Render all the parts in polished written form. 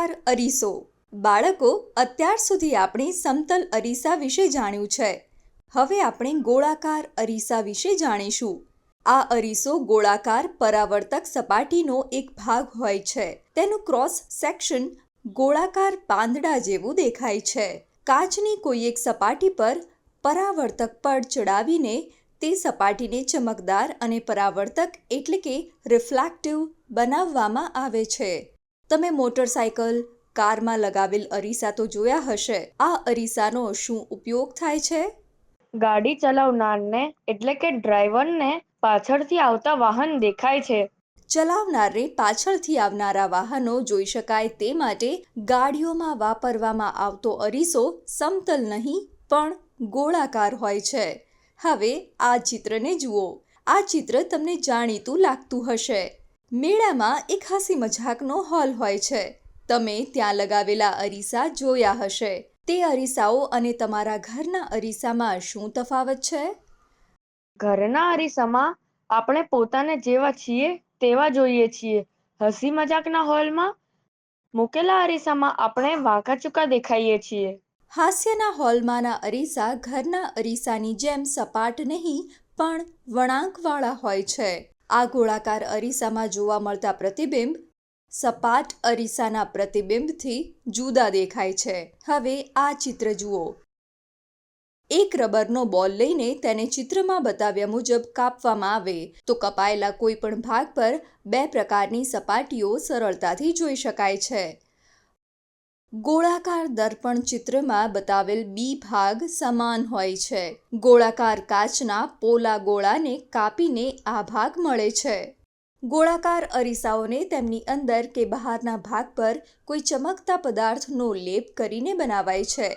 ગોળાકાર અરીસો. બાળકો, અત્યાર સુધી આપણે સમતલ અરીસા વિશે જાણ્યું છે. હવે આપણે ગોળાકાર અરીસા વિશે જાણીશું. આ અરીસો ગોળાકાર પરાવર્તક સપાટીનો એક ભાગ હોય છે. તેનું ક્રોસ સેક્શન ગોળાકાર પાંદડા જેવું દેખાય છે. કાચની કોઈ એક સપાટી પર પરાવર્તક પડ ચડાવીને તે સપાટીને ચમકદાર અને પરાવર્તક એટલે કે રિફ્લેક્ટિવ બનાવવામાં આવે છે. તમે મોટરસાયકલ, કારમાં લગાવેલ અરીસા તો જોયા હશે. આ અરીસાનો શું ઉપયોગ થાય છે? ગાડી ચલાવનારને એટલે કે ડ્રાઈવરને પાછળથી આવતા વાહન દેખાય છે. ચલાવનારને પાછળથી આવનારા વાહનો જોઈ શકાય તે માટે ગાડીઓમાં વાપરવામાં આવતો અરીસો સમતલ નહીં પણ ગોળાકાર હોય છે. હવે આ ચિત્રને જુઓ. આ ચિત્ર તમને જાણીતું લાગતું હશે. મેળામાં એક હસી મજાકનો હોલ હોય છે. તમે ત્યાં લગાવેલા અરીસા જોયા હશે. તે અરીસાઓ અને તમારા ઘરના અરીસામાં શું તફાવત છે? ઘરના અરીસામાં આપણે પોતાને જેવા છીએ તેવા જોઈએ છીએ. હસી મજાકના હોલમાં મૂકેલા અરીસામાં આપણે વાંકાચૂકા દેખાઈએ છીએ. હાસ્યના હોલમાંના અરીસા ઘરના અરીસાની જેમ સપાટ નહીં પણ વળાંકવાળા હોય છે. આ ગોળાકાર અરીસામાં જોવા મળતા પ્રતિબિંબ સપાટ અરીસાના પ્રતિબિંબથી જુદા દેખાય છે. હવે આ ચિત્ર જુઓ. એક રબરનો બોલ લઈને તેને ચિત્રમાં બતાવ્યા મુજબ કાપવામાં આવે તો કપાયેલા કોઈ પણ ભાગ પર બે પ્રકારની સપાટીઓ સરળતાથી જોઈ શકાય છે. ગોળાકાર દર્પણ ચિત્રમાં બતાવેલ બી ભાગ સમાન હોય છે. ગોળાકાર કાચના પોલા ગોળાને કાપીને આ ભાગ મળે છે. ગોળાકાર અરીસાઓને તેમની અંદર કે બહારના ભાગ પર કોઈ ચમકતા પદાર્થનો લેપ કરીને બનાવાય છે.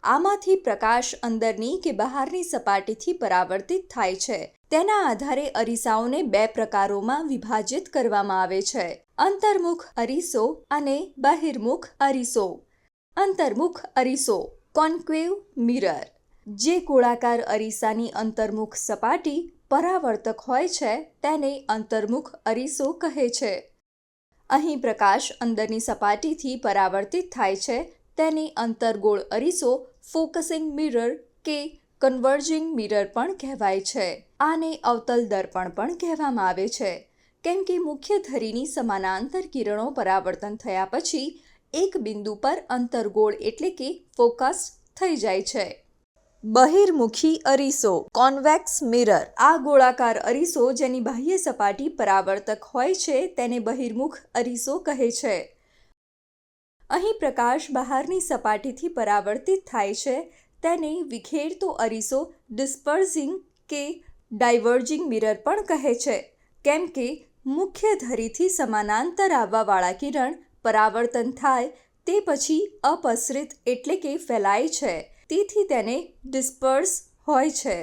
આમાંથી પ્રકાશ અંદરની કે બહારની સપાટીથી પરાવર્તિત થાય છે. તેના આધારે અરીસાઓને બે પ્રકારોમાં વિભાજિત કરવામાં આવે છે: અંતર્મુખ અરીસો અને બહિર્મુખ અરીસો. અંતર્મુખ અરીસો કોન્કેવ મિરર. જે ગોળાકાર અરીસાની અંતર્મુખ સપાટી પરાવર્તક હોય છે તેને અંતર્મુખ અરીસો કહે છે. અહીં પ્રકાશ અંદરની સપાટીથી પરાવર્તિત થાય છે તેને અંતર્ગોળ અરીસો ફોકસિંગ મિરર કે કન્વર્જિંગ મિરર પણ કહેવાય છે. આને અવતલ દર્પણ પણ કહેવામાં આવે છે કેમ કે મુખ્ય ધરીની સમાનાંતર કિરણો પરાવર્તન થયા પછી એક બિંદુ પર અંતર્ગોળ એટલે કે ફોકસ થઈ જાય છે. બહિર્મુખી અરીસો કોન્વેક્સ મિરર. આ ગોળાકાર અરીસો જેની બાહ્ય સપાટી પરાવર્તક હોય છે તેને બહિર્મુખ અરીસો કહે છે. અહીં પ્રકાશ બહારની સપાટીથી પરાવર્તિત થાય છે તેને વિખેરતો અરીસો ડિસ્પર્ઝિંગ કે ડાયવર્જિંગ મિરર પણ કહે છે કેમ કે મુખ્ય ધરીથી સમાંતર આવવાવાળા કિરણ પરાવર્તન થાય તે પછી અપસરિત એટલે કે ફેલાય છે. તેથી તેને ડિસ્પર્સ હોય છે.